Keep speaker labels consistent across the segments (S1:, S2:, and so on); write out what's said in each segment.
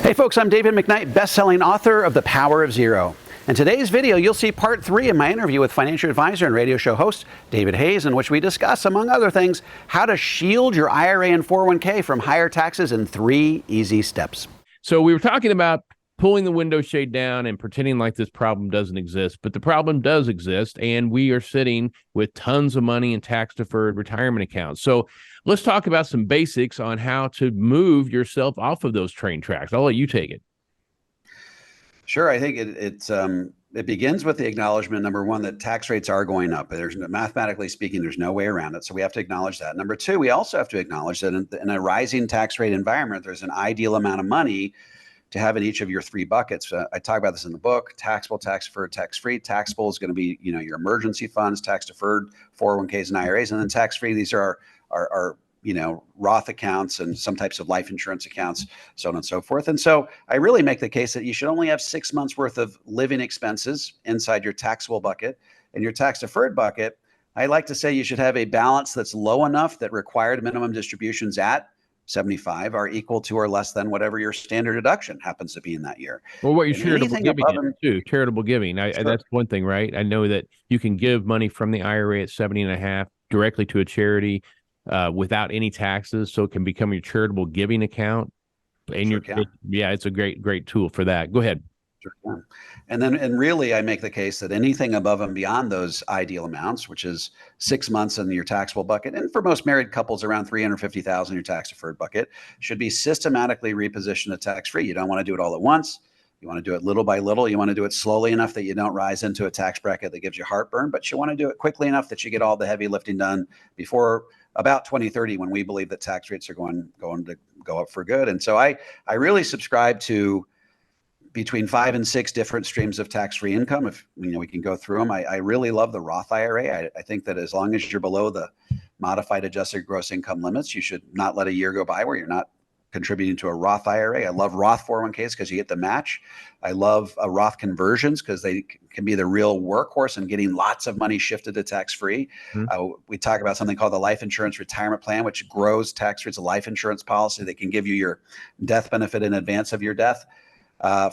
S1: Hey folks, I'm David McKnight, best-selling author of The Power of Zero. In today's video, you'll see part 3 of my interview with financial advisor and radio show host David Hayes, in which we discuss, among other things, how to shield your IRA and 401k from higher taxes in 3 easy steps.
S2: So we were talking about pulling the window shade down and pretending like this problem doesn't exist, but the problem does exist, and we are sitting with tons of money in tax-deferred retirement accounts. So let's talk about some basics on how to move yourself off of those train tracks. I'll let you take it.
S1: Sure. I think it begins with the acknowledgement, number one, that tax rates are going up. Mathematically speaking, there's no way around it. So we have to acknowledge that. Number two, we also have to acknowledge that in a rising tax rate environment, there's an ideal amount of money to have in each of your 3 buckets. I talk about this in the book: taxable, tax-deferred, tax-free. Taxable is going to be, your emergency funds; tax-deferred, 401ks and IRAs; and then tax-free, these are our Roth accounts and some types of life insurance accounts, so on and so forth. And so I really make the case that you should only have 6 months worth of living expenses inside your taxable bucket. And your tax-deferred bucket, I like to say you should have a balance that's low enough that required minimum distributions at 75 are equal to or less than whatever your standard deduction happens to be in that year.
S2: Well, what your charitable giving is too. Charitable giving, sure. That's one thing, right? I know that you can give money from the IRA at 70.5 directly to a charity without any taxes, so it can become your charitable giving account. And it's a great tool for that. Go ahead.
S1: Sure can. And really, I make the case that anything above and beyond those ideal amounts, which is 6 months in your taxable bucket, and for most married couples, around $350,000 in your tax-deferred bucket, should be systematically repositioned to tax-free. You don't want to do it all at once. You want to do it little by little. You want to do it slowly enough that you don't rise into a tax bracket that gives you heartburn, but you want to do it quickly enough that you get all the heavy lifting done before about 2030, when we believe that tax rates are going to go up for good. And so I really subscribe to between 5 and 6 different streams of tax-free income. If we can go through them. I really love the Roth IRA. I think that as long as you're below the modified adjusted gross income limits, you should not let a year go by where you're not contributing to a Roth IRA. I love Roth 401ks because you get the match. I love Roth conversions because they can be the real workhorse in getting lots of money shifted to tax-free. Mm-hmm. We talk about something called the life insurance retirement plan, which grows tax-free. It's a life insurance policy that can give you your death benefit in advance of your death.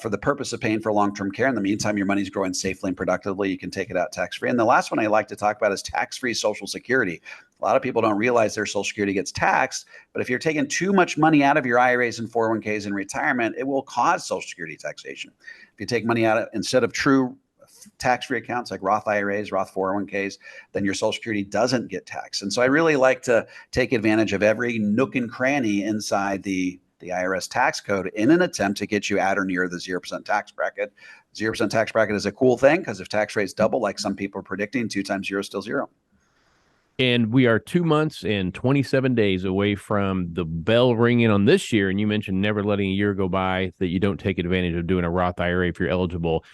S1: For the purpose of paying for long-term care. In the meantime, your money's growing safely and productively. You can take it out tax-free. And the last one I like to talk about is tax-free Social Security. A lot of people don't realize their Social Security gets taxed, but if you're taking too much money out of your IRAs and 401ks in retirement, it will cause Social Security taxation. If you take money out instead of true tax-free accounts like Roth IRAs, Roth 401ks, then your Social Security doesn't get taxed. And so I really like to take advantage of every nook and cranny inside the IRS tax code in an attempt to get you at or near the 0% tax bracket. 0% tax bracket is a cool thing because if tax rates double, like some people are predicting, 2 times 0 is still 0.
S2: And we are 2 months and 27 days away from the bell ringing on this year. And you mentioned never letting a year go by that you don't take advantage of doing a Roth IRA if you're eligible.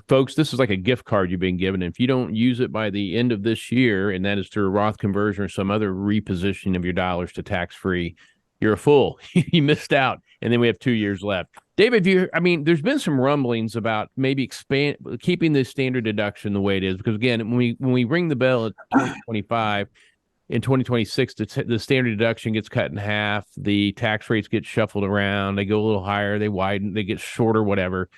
S2: Folks, this is like a gift card you've been given. If you don't use it by the end of this year, and that is through a Roth conversion or some other repositioning of your dollars to tax-free, you're a fool. You missed out. And then we have 2 years left. David, there's been some rumblings about maybe keeping the standard deduction the way it is, because again, when we ring the bell at 2025, in 2026, the standard deduction gets cut in half. The tax rates get shuffled around. They go a little higher. They widen. They get shorter, whatever.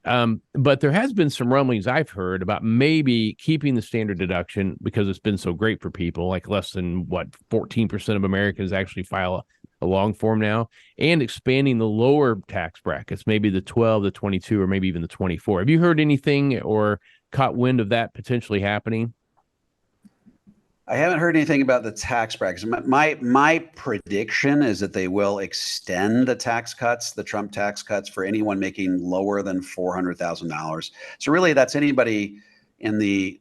S2: But there has been some rumblings I've heard about maybe keeping the standard deduction because it's been so great for people, like less than 14% of Americans actually file a long form now, and expanding the lower tax brackets, maybe the 12, the 22, or maybe even the 24. Have you heard anything or caught wind of that potentially happening?
S1: I haven't heard anything about the tax brackets. My prediction is that they will extend the tax cuts, the Trump tax cuts, for anyone making lower than $400,000. So really, that's anybody in the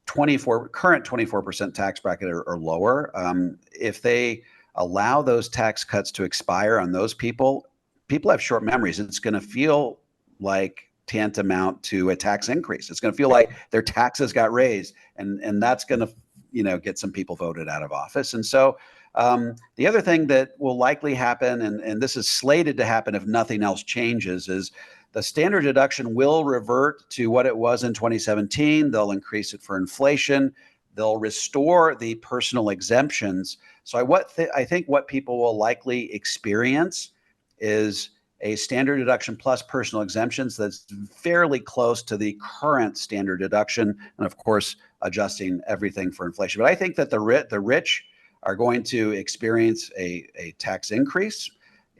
S1: current 24% tax bracket or lower. If they allow those tax cuts to expire on those people have short memories. It's going to feel like tantamount to a tax increase. It's going to feel like their taxes got raised, and that's going to get some people voted out of office. And so the other thing that will likely happen, and this is slated to happen if nothing else changes, is the standard deduction will revert to what it was in 2017. They'll increase it for inflation. They'll restore the personal exemptions. So I think what people will likely experience is a standard deduction plus personal exemptions that's fairly close to the current standard deduction, and of course, adjusting everything for inflation. But I think that the rich are going to experience a tax increase,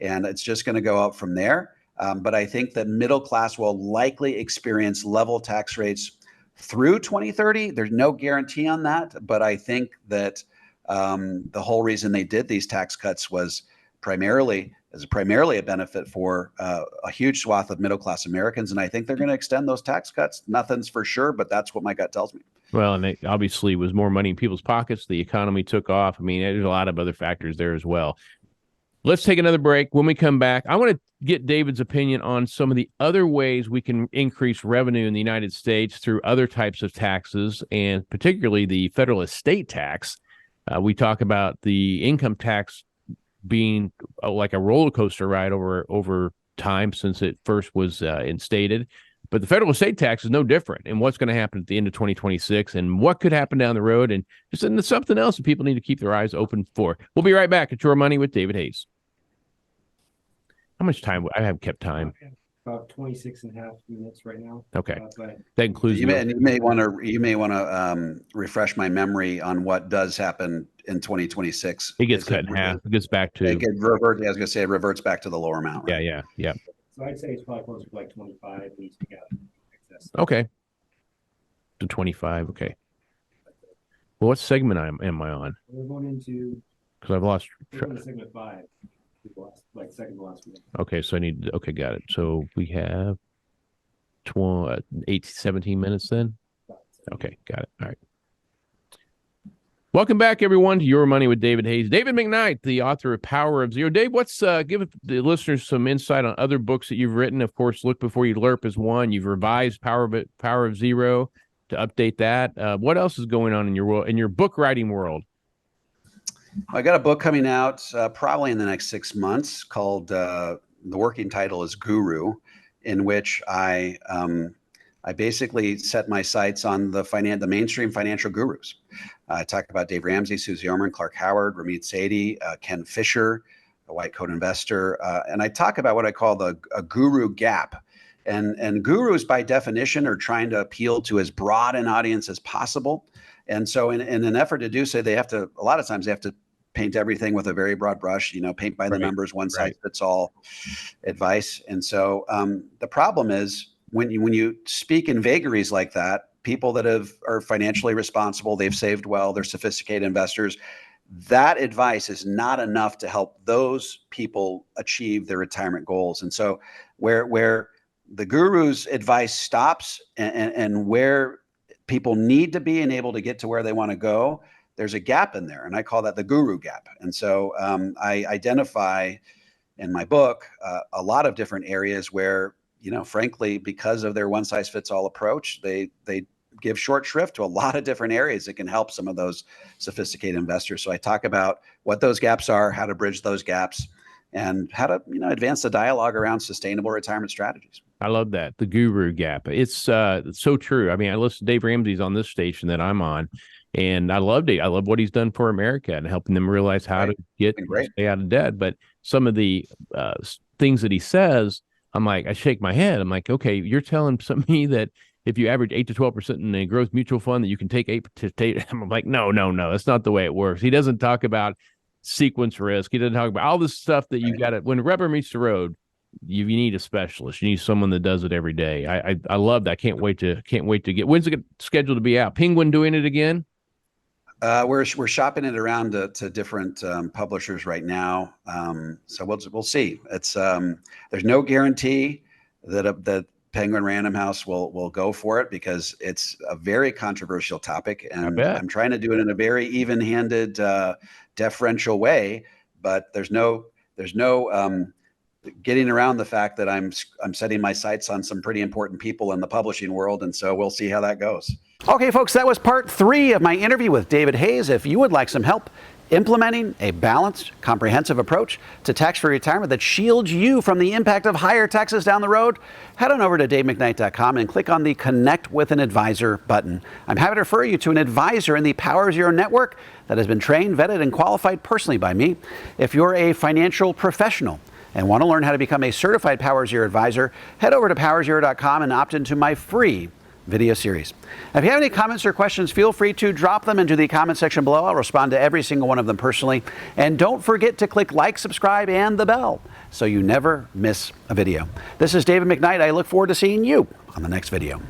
S1: and it's just going to go up from there. But I think that middle class will likely experience level tax rates through 2030. There's no guarantee on that, but I think that the whole reason they did these tax cuts was primarily a benefit for a huge swath of middle class Americans, and I think they're going to extend those tax cuts. Nothing's for sure, but that's what my gut tells me.
S2: Well, and it obviously was more money in people's pockets. The economy took off. I mean, there's a lot of other factors there as well. Let's take another break. When we come back, I want to get David's opinion on some of the other ways we can increase revenue in the United States through other types of taxes, and particularly the federal estate tax. We talk about the income tax being like a roller coaster ride over time since it first was instated. But the federal estate tax is no different, and what's going to happen at the end of 2026 and what could happen down the road, and just something else that people need to keep their eyes open for. We'll be right back at Your Money with David Hayes. How much time? I have kept time.
S3: About 26 and a half minutes right now.
S2: Okay.
S3: But
S2: that includes
S1: you may want to refresh my memory on what does happen in 2026.
S2: It gets cut in half. It gets back to
S1: I was going to say it reverts back to the lower amount. Right?
S2: Yeah.
S3: So I'd say it's probably closer to like 25 needs to get excess.
S2: Okay. To 25. Okay. Well, what segment am I on?
S3: We're going into
S2: because I've lost
S3: segment 5. Like second to last week.
S2: Okay, so got it. So we have 17 minutes then. Okay, got it. All right. Welcome back, everyone, to Your Money with David Hayes. David McKnight, the author of Power of Zero. Dave, give the listeners some insight on other books that you've written. Of course, Look Before You Lerp is one. You've revised Power of Zero to update that. What else is going on in your world, in your book writing world?
S1: I got a book coming out probably in the next 6 months called the working title is Guru, in which I basically set my sights on the mainstream financial gurus. I talk about Dave Ramsey, Susie Orman, Clark Howard, Ramit Sethi, Ken Fisher, a white coat investor, and I talk about what I call a guru gap. And gurus, by definition, are trying to appeal to as broad an audience as possible. And so in an effort to do so, a lot of times they have to paint everything with a very broad brush, paint by the numbers, one size fits all advice. And so the problem is when you speak in vagaries like that, people that are financially responsible, they've saved well, they're sophisticated investors, that advice is not enough to help those people achieve their retirement goals. And so where the guru's advice stops and where people need to be and able to get to where they want to go, there's a gap in there, and I call that the guru gap. And so I identify in my book a lot of different areas where, frankly, because of their one-size-fits-all approach, they give short shrift to a lot of different areas that can help some of those sophisticated investors. So I talk about what those gaps are, how to bridge those gaps, and how to advance the dialogue around sustainable retirement strategies.
S2: I love that, the guru gap. It's so true. I mean, I listen to Dave Ramsey's on this station that I'm on, and I loved it. I love what he's done for America and helping them realize how to stay out of debt. But some of the things that he says, I'm like, I shake my head. I'm like, okay, you're telling me that if you average 8 to 12% in a growth mutual fund, that you can take 8 to 8. I'm like, no, that's not the way it works. He doesn't talk about sequence risk. He doesn't talk about all this stuff that you got to, when rubber meets the road, you need a specialist. You need someone that does it every day. I love that. Can't wait to get. When's it scheduled to be out? Penguin doing it again?
S1: We're shopping it around to different publishers right now. So we'll see. It's there's no guarantee that Penguin Random House will go for it because it's a very controversial topic, and I'm trying to do it in a very even-handed, deferential way. But there's no getting around the fact that I'm setting my sights on some pretty important people in the publishing world, and so we'll see how that goes. Okay, folks, that was part 3 of my interview with David Hayes. If you would like some help implementing a balanced, comprehensive approach to tax-free retirement that shields you from the impact of higher taxes down the road, head on over to davemcknight.com and click on the Connect with an Advisor button. I'm happy to refer you to an advisor in the Power Zero network that has been trained, vetted, and qualified personally by me. If you're a financial professional, and want to learn how to become a certified Power Zero advisor, head over to powerzero.com and opt into my free video series. Now, if you have any comments or questions, feel free to drop them into the comment section below. I'll respond to every single one of them personally. And don't forget to click like, subscribe, and the bell so you never miss a video. This is David McKnight. I look forward to seeing you on the next video.